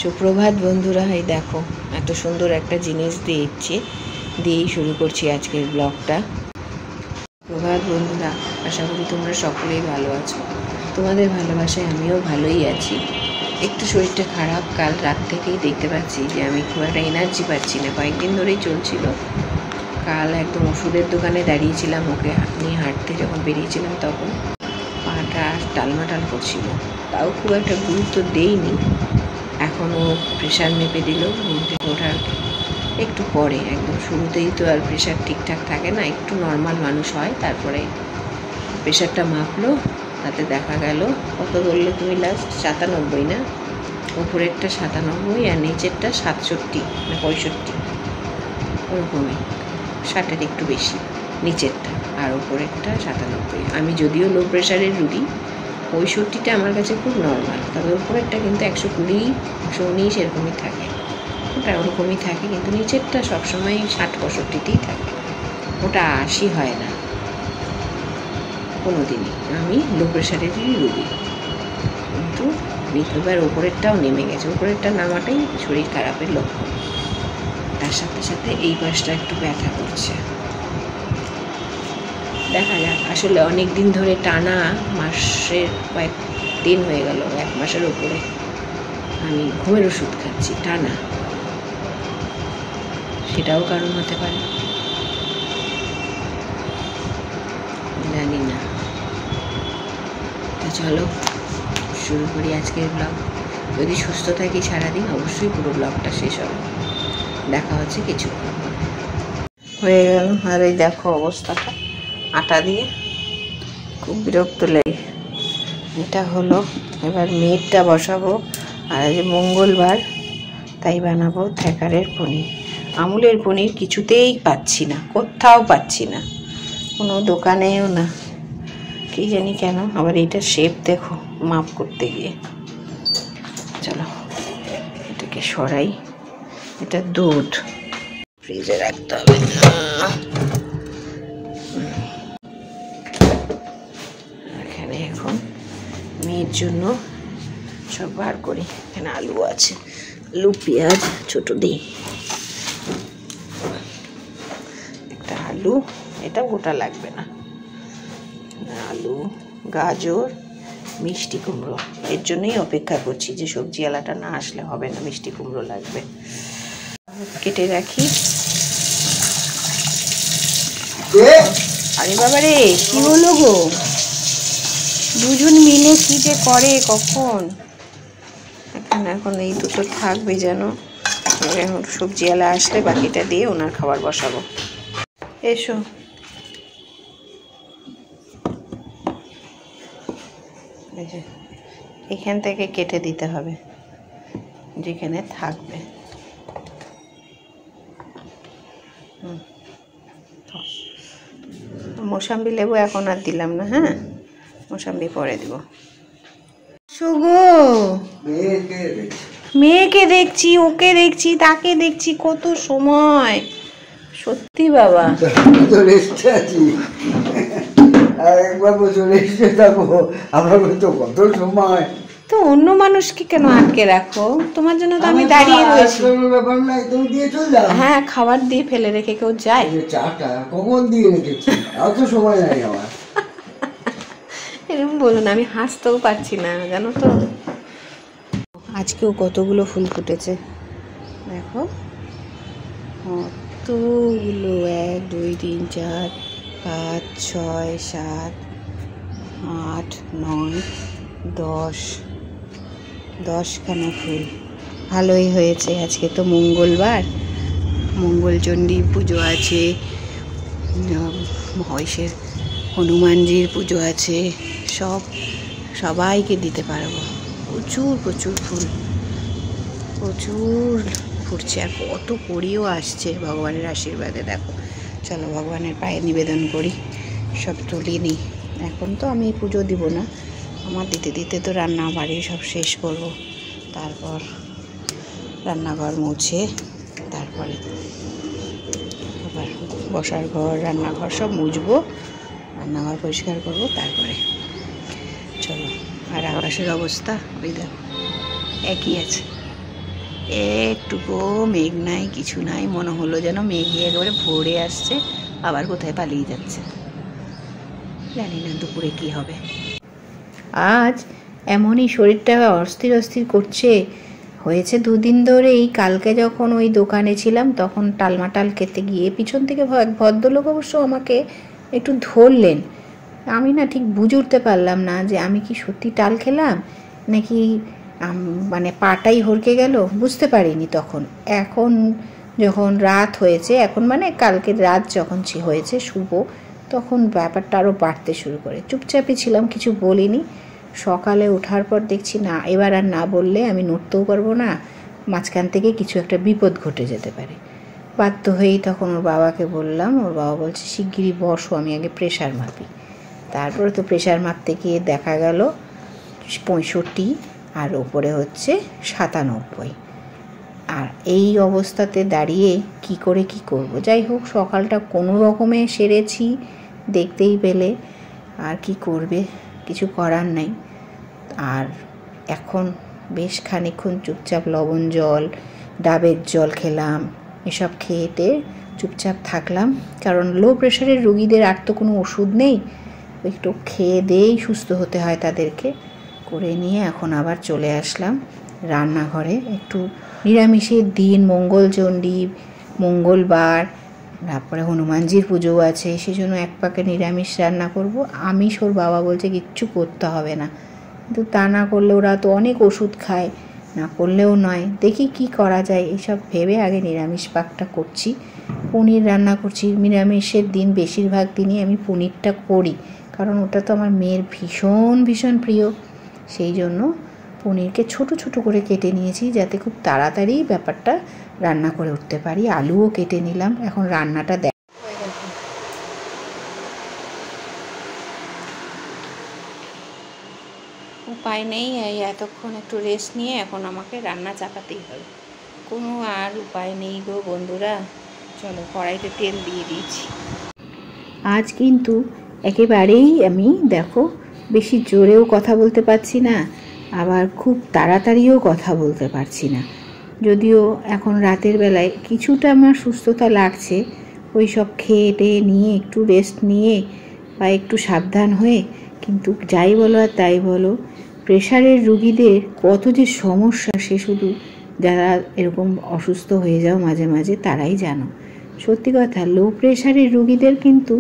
সুপ্রভাত বন্ধুরা, এই দেখো এত সুন্দর একটা জিনিস দিয়েই শুরু করছি আজকের ব্লগটা। প্রভাত বন্ধুরা, আশা করি তোমরা সকলেই ভালো আছো। তোমাদের ভালোবাসায় আমিও ভালোই আছি। একটু শরীরটা খারাপ, কাল রাত থেকেই দেখতে পাচ্ছি যে আমি খুব একটা এনার্জি পাচ্ছি না, কয়েকদিন ধরেই চলছিল। কাল একদম ওষুধের দোকানে দাঁড়িয়েছিলাম, ওকে নিয়ে হাঁটতে যখন বেরিয়েছিলাম তখন পাটা টালমাটাল করছিল, তাও খুব একটা গুরুত্ব দেইনি। এখনও প্রেশার মেপে দিল ঘুম থেকে ওঠার একটু পরে, একদম শুরুতেই তো আর প্রেশার ঠিকঠাক থাকে না, একটু নর্মাল মানুষ হয়। তারপরে প্রেশারটা মাপলো, তাতে দেখা গেল কত বললে তুমি লাস্ট 97 না, ওপরেরটা 97 আর নিচেরটা 67 না 65 ওরকমই, 60-এর একটু বেশি নিচেরটা, আর ওপরেরটা 97। আমি যদিও লো প্রেশারের রুগী, 65টা আমার কাছে খুব নর্মাল, তবে ওপরেরটা কিন্তু 120, 119 এরকমই থাকে, ওটা ওরকমই থাকে। কিন্তু নিচেরটা সবসময় 60-65তেই থাকে, ওটা 80 হয় না কোনো দিনই। আমি লো প্রেশারেরই রুগী, কিন্তু এবার ওপরেরটাও নেমে গেছে। ওপরেরটা নামাটাই শরীর খারাপের লক্ষণ। তার সাথে সাথে এই পাশটা একটু ব্যথা করছে। দেখা যাক, আসলে অনেক দিন ধরে টানা মাসের কয়েকদিন হয়ে গেল, 1 মাসের উপরে আমি ঘুমের ওষুধ খাচ্ছি টানা, সেটাও কারণ হতে পারে, জানি না। তো চলো শুরু করি আজকের ব্লগ। যদি সুস্থ থাকি সারাদিন, অবশ্যই পুরো ব্লগটা শেষ হবে। দেখা হচ্ছে কিছুক্ষণ হয়ে গেল। আর এই দেখো অবস্থাটা, আটা দিয়ে খুব বিরক্ত লাগে। এটা হলো, এবার মেটটা বসাবো, আর আজ মঙ্গলবার তাই বানাবো থ্যাকারের পনির। আমুলের পনির কিছুতেই পাচ্ছি না, কোথাও পাচ্ছি না, কোনো দোকানেও না, কি জানি কেন। আবার এইটা শেপ দেখো মাপ করতে গিয়ে। চলো এটাকে সরাই, এটা দুধ ফ্রিজে রাখতে হবে। এখানে এখন মেয়ের জন্য সব বার করি। এখানে আলু আছে, আলু পেঁয়াজ ছোট দিই, একটা আলু, এটা গোটা লাগবে না, আলু, গাজর, মিষ্টি কুমড়ো। এর জন্যই অপেক্ষা করছি যে সবজিওয়ালাটা না আসলে হবে না, মিষ্টি কুমড়ো লাগবে। কেটে রাখি। আরে বাবা রে, কি হলো গো, দুজন মিলে কি যে করে কখন। এখন এই দুটো থাকবে যেন, এখন সবজিওয়ালা আসলে বাকিটা দিয়ে ওনার খাবার বসাবো। এসো, এই যে এখান থেকে কেটে দিতে হবে যেখানে থাকবে। মৌসাম্বি লেবু এখন আর দিলাম না, হ্যাঁ মৌসাম্বি পরে দিব। শুগো, মেয়েকে দেখছি, ওকে দেখছি, তাকে দেখছি, কত সময়, সত্যি বাবা। তো অন্য মানুষকে কেন আটকে রাখো, তোমার জন্য তো আমি দাঁড়িয়ে রয়েছি। হ্যাঁ, খাবার দিয়ে ফেলে রেখে কেউ যায়? কখন দিয়ে রেখেছি, অত সময় নাই আমার। এরকম বলো না, আমি হাসতেও পারছি না জানো তো। আজকেও কতগুলো ফুল ফুটেছে দেখো, কতগুলো, 1 2 3 4 5 6 7 8 9 10 10খানা ফুল। ভালোই হয়েছে। আজকে তো মঙ্গলবার, মঙ্গলচণ্ডী পুজো আছে, মহেশের হনুমানজির পুজো আছে, সবাইকে দিতে পারবো। প্রচুর প্রচুর ফুল, প্রচুর ফুটছে, আর কত কড়িও আসছে ভগবানের আশীর্বাদে। দেখো, চলো ভগবানের পায়ে নিবেদন করি, সব তুলি নিই। এখন তো আমি পুজো দিব না, আমার দিতে দিতে তো রান্না বাড়ি সব শেষ করব, তারপর রান্নাঘর মুছে, তারপরে আবার বসার ঘর, রান্নাঘর সব মুছবো, রান্নাঘর পরিষ্কার করব, তারপরে চলো। আর আকাশের অবস্থা ওই দেখো, একই আছে, একটুকু মেঘ নাই, কিছু নাই। মনে হলো যেন মেঘে একেবারে ভরে আসছে, আবার কোথায় পালিয়ে যাচ্ছে, জানি না দুপুরে কি হবে। আজ এমনই শরীরটা অস্থির অস্থির করছে, হয়েছে দুদিন ধরেই। কালকে যখন ওই দোকানে ছিলাম তখন টালমাটাল খেতে গিয়ে পিছন থেকে এক ভদ্রলোক অবশ্য আমাকে একটু ধরলেন। আমি না ঠিক বুঝে উঠতে পারলাম না যে আমি কি সত্যি টাল খেলাম নাকি মানে পাটাই হড়কে গেল, বুঝতে পারিনি তখন। এখন যখন রাত হয়েছে, এখন মানে কালকের রাত যখন হয়েছে শুভ, তখন ব্যাপারটা আরও বাড়তে শুরু করে। চুপচাপই ছিলাম, কিছু বলিনি। সকালে ওঠার পর দেখছি না, এবার আর না বললে আমি নড়তেও পারবো না, মাঝখান থেকে কিছু একটা বিপদ ঘটে যেতে পারে। বাধ্য হয়েই তখন ওর বাবাকে বললাম। ওর বাবা বলছে শিগগিরই বসো, আমি আগে প্রেশার মাপি। তারপরে তো প্রেশার মাপতে গিয়ে দেখা গেল 65 আর ওপরে হচ্ছে 97। আর এই অবস্থাতে দাঁড়িয়ে কি করে কি করব। যাই হোক, সকালটা কোনো রকমে সেরেছি, দেখতেই পেলে। আর কি করবে, কিছু করার নাই। আর এখন বেশ খানিকক্ষণ চুপচাপ লবণ জল, ডাবের জল খেলাম, এসব খেয়েতে চুপচাপ থাকলাম। কারণ লো প্রেশারের রুগীদের আর তো কোনো ওষুধ নেই, একটু খেয়ে দিয়েই সুস্থ হতে হয় তাদেরকে। করে নিয়ে এখন আবার চলে আসলাম রান্নাঘরে। একটু নিরামিষের দিন, মঙ্গলচণ্ডী, মঙ্গলবার, তারপরে হনুমানজির পুজো আছে, সেজন্য এক পাকে নিরামিষ রান্না করব। আমিষ ওর বাবা বলছে কিচ্ছু করতে হবে না, কিন্তু তা না করলে ওরা তো অনেক ওষুধ খায়, না করলেও নয়। দেখি কি করা যায়, এইসব ভেবে আগে নিরামিষ পাকটা করছি। পনির রান্না করছি। নিরামিষের দিন বেশিরভাগ দিনই আমি পনিরটা করি, কারণ ওটা তো আমার মেয়ের ভীষণ ভীষণ প্রিয়। সেই জন্য পনিরকে ছোট ছোট করে কেটে নিয়েছি, যাতে খুব তাড়াতাড়ি ব্যাপারটা রান্না করে উঠতে পারি। আলুও কেটে নিলাম। এখন রান্নাটা উপায় নেই, এই এতক্ষণ একটু রেস্ট নিয়ে এখন আমাকে রান্না চাপাতেই হবে, কোনো আর উপায় নেই গো বন্ধুরা। চলো, কড়াইতে তেল দিয়ে দিয়েছি। আজ কিন্তু একেবারেই আমি দেখো বেশি জোরেও কথা বলতে পারছি না, আবার খুব তাড়াতাড়িও কথা বলতে পারছি না। যদিও এখন রাতের বেলায় কিছুটা আমার সুস্থতা লাগছে, ওই সব খেয়ে টেয়ে নিয়ে একটু রেস্ট নিয়ে বা একটু সাবধান হয়ে। কিন্তু যাই বলো আর তাই বলো, প্রেশারের রুগীদের কত যে সমস্যা সে শুধু যারা এরকম অসুস্থ হয়ে যাও মাঝে মাঝে তারাই জানো। সত্যি কথা, লো প্রেশারের রুগীদের কিন্তু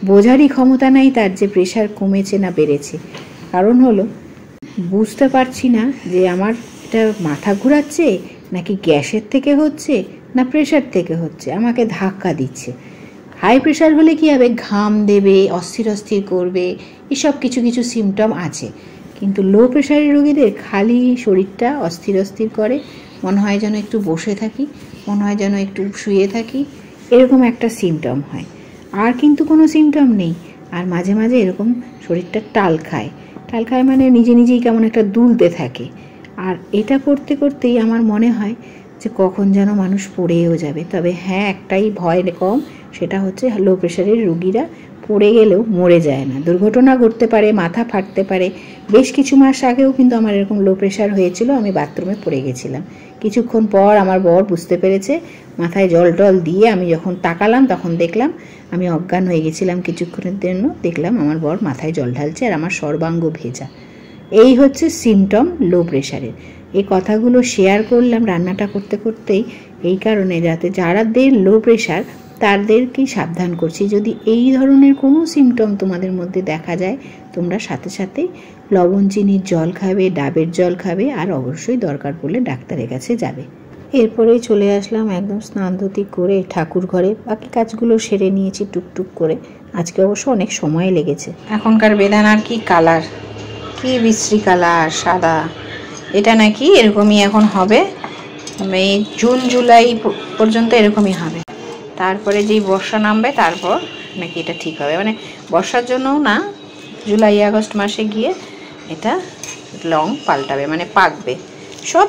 বোঝারই ক্ষমতা নাই তার যে প্রেশার কমেছে না বেড়েছে। কারণ হলো বুঝতে পারছি না যে আমার এটা মাথা ঘোরাচ্ছে নাকি গ্যাসের থেকে হচ্ছে না প্রেশার থেকে হচ্ছে, আমাকে ধাক্কা দিচ্ছে। হাই প্রেশার হলে কী হবে, ঘাম দেবে, অস্থির অস্থির করবে, এসব কিছু কিছু সিমটম আছে। কিন্তু লো প্রেশারের রোগীদের খালি শরীরটা অস্থির অস্থির করে, মনে হয় যেন একটু বসে থাকি, মনে হয় যেন একটু শুয়ে থাকি, এরকম একটা সিমটম হয়। আর কিন্তু কোনো সিমটম নেই। আর মাঝে মাঝে এরকম শরীরটা টাল খায় মানে নিজে নিজেই কেমন একটা দুলতে থাকে। আর এটা করতে করতেই আমার মনে হয় যে কখন যেন মানুষ পড়েও যাবে। তবে হ্যাঁ, একটাই ভয় কম, সেটা হচ্ছে লো প্রেশারের রুগীরা পড়ে গেলেও মরে যায় না, দুর্ঘটনা ঘটতে পারে, মাথা ফাটতে পারে। বেশ কিছু মাস আগেও কিন্তু আমার এরকম লো প্রেশার হয়েছিল, আমি বাথরুমে পড়ে গেছিলাম। কিছুক্ষণ পর আমার বর বুঝতে পেরেছে, মাথায় জল টল দিয়ে আমি যখন তাকালাম তখন দেখলাম আমি অজ্ঞান হয়ে গেছিলাম কিছুক্ষণের জন্য। দেখলাম আমার বর মাথায় জল ঢালছে আর আমার সর্বাঙ্গ ভেজা। এই হচ্ছে সিমটম লো প্রেশারের। এই কথাগুলো শেয়ার করলাম রান্নাটা করতে করতেই, এই কারণে যাতে যারাদের লো প্রেশার তাদেরকেই সাবধান করছি, যদি এই ধরনের কোনো সিমটম তোমাদের মধ্যে দেখা যায় তোমরা সাথে সাথে লবণ চিনির জল খাবে, ডাবের জল খাবে, আর অবশ্যই দরকার পড়লে ডাক্তারের কাছে যাবে। এরপরেই চলে আসলাম একদম স্নান ধুতি করে ঠাকুর ঘরে, বাকি কাজগুলো সেরে নিয়েছি টুকটুক করে। আজকে অবশ্য অনেক সময় লেগেছে। এখনকার বেদানার কি কালার, কি বিশ্রী কালার, সাদা। এটা নাকি এরকমই এখন হবে, এই জুন জুলাই পর্যন্ত এরকমই হবে, তারপরে যেই বর্ষা নামবে তারপর নাকি এটা ঠিক হবে। মানে বর্ষার জন্যও না, জুলাই আগস্ট মাসে গিয়ে এটা লং পাল্টাবে, মানে পাকবে। সব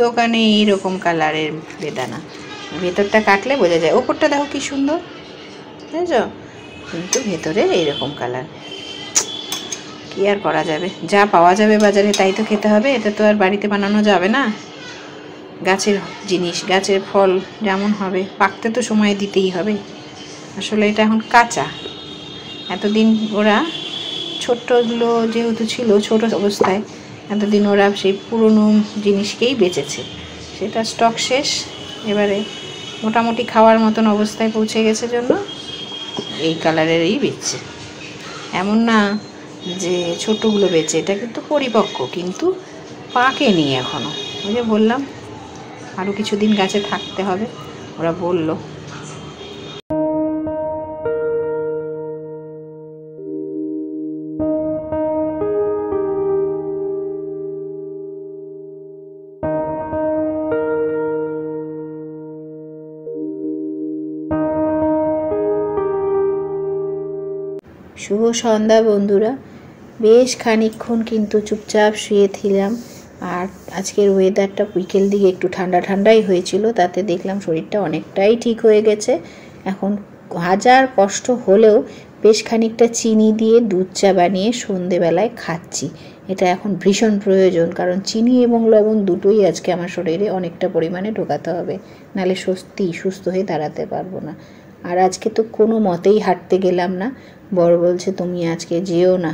দোকানে এইরকম কালারের বেদানা, ভেতরটা কাটলে বোঝা যায়। ওপরটা দেখো কি সুন্দর, বুঝেছ, কিন্তু ভেতরে এইরকম কালার। কি আর করা যাবে, যা পাওয়া যাবে বাজারে তাই তো খেতে হবে, এটা তো আর বাড়িতে বানানো যাবে না। গাছের জিনিস, গাছের ফল যেমন হবে, পাকতে তো সময় দিতেই হবে। আসলে এটা এখন কাঁচা, এতদিন ওরা ছোট্টগুলো যেহেতু ছিল ছোট অবস্থায়, এতদিন ওরা সেই পুরনো জিনিসকেই বেচেছে, সেটা স্টক শেষ, এবারে মোটামুটি খাওয়ার মতন অবস্থায় পৌঁছে গেছে জন্য এই কালারেরই বেচছে। এমন না যে ছোটগুলো বেচে, এটা কিন্তু পরিপক্ক, কিন্তু পাকেনি এখনও। ওই যে বললাম আরও কিছুদিন গাছে থাকতে হবে, ওরা বলল। শুভ সন্ধ্যা বন্ধুরা, বেশ খানিকক্ষণ কিন্তু চুপচাপ শুয়েছিলাম। আর আজকের ওয়েদারটা বিকেল দিকে একটু ঠান্ডা ঠান্ডাই হয়েছিল, তাতে দেখলাম শরীরটা অনেকটাই ঠিক হয়ে গেছে। এখন হাজার কষ্ট হলেও বেশ খানিকটা চিনি দিয়ে দুধ চা বানিয়ে সন্ধেবেলায় খাচ্ছি। এটা এখন ভীষণ প্রয়োজন, কারণ চিনি এবং লবণ দুটোই আজকে আমার শরীরে অনেকটা পরিমাণে ঢোকাতে হবে, নাহলে সুস্থ হয়ে দাঁড়াতে পারবো না। আর আজকে তো কোনো মতেই হাঁটতে গেলাম না। বড় বলছে তুমি আজকে যেও না,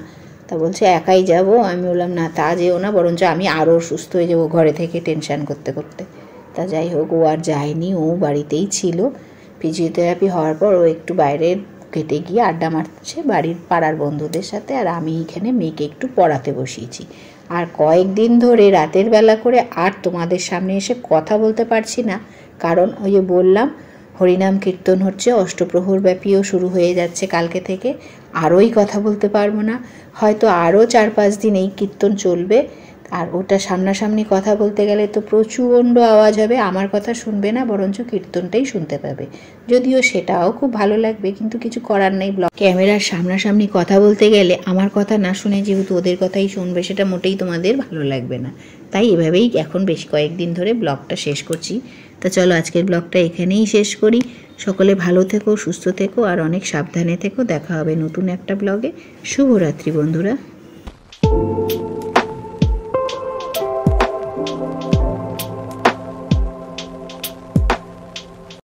তা বলছে একাই যাব। আমি বললাম না, তা যেও না, বরঞ্চ আমি আরও সুস্থ হয়ে যাবো ঘরে থেকে টেনশান করতে করতে। তা যাই হোক, ও আর যায়নি, ও বাড়িতেই ছিল। ফিজিওথেরাপি হওয়ার পর ও একটু বাইরে কেটে গিয়ে আড্ডা মারছে বাড়ির পাড়ার বন্ধুদের সাথে, আর আমি এখানে মেয়েকে একটু পড়াতে বসিয়েছি। আর কয়েকদিন ধরে রাতের বেলা করে আর তোমাদের সামনে এসে কথা বলতে পারছি না, কারণ ওই যে বললাম হরিনাম কীর্তন হচ্ছে, অষ্টপ্রহর ব্যাপীও শুরু হয়ে যাচ্ছে কালকে থেকে। আরোই কথা বলতে পারবো না, হয়তো আরও 4-5 দিন এই কীর্তন চলবে। আর ওটা সামনাসামনি কথা বলতে গেলে তো প্রচণ্ড আওয়াজ হবে, আমার কথা শুনবে না, বরঞ্চ কীর্তনটাই শুনতে পাবে। যদিও সেটাও খুব ভালো লাগবে, কিন্তু কিছু করার নেই। ক্যামেরার সামনাসামনি কথা বলতে গেলে আমার কথা না শুনে যেহেতু ওদের কথাই শুনবে, সেটা মোটেই তোমাদের ভালো লাগবে না। তাই এভাবেই এখন বেশ কয়েকদিন ধরে ব্লগটা শেষ করছি। তা চলো আজকের ব্লগটা এখানেই শেষ করি। সকলে ভালো থেকো, সুস্থ থেকো, আর অনেক সাবধানে থেকো। দেখা হবে নতুন একটা ব্লগে। শুভরাত্রি বন্ধুরা।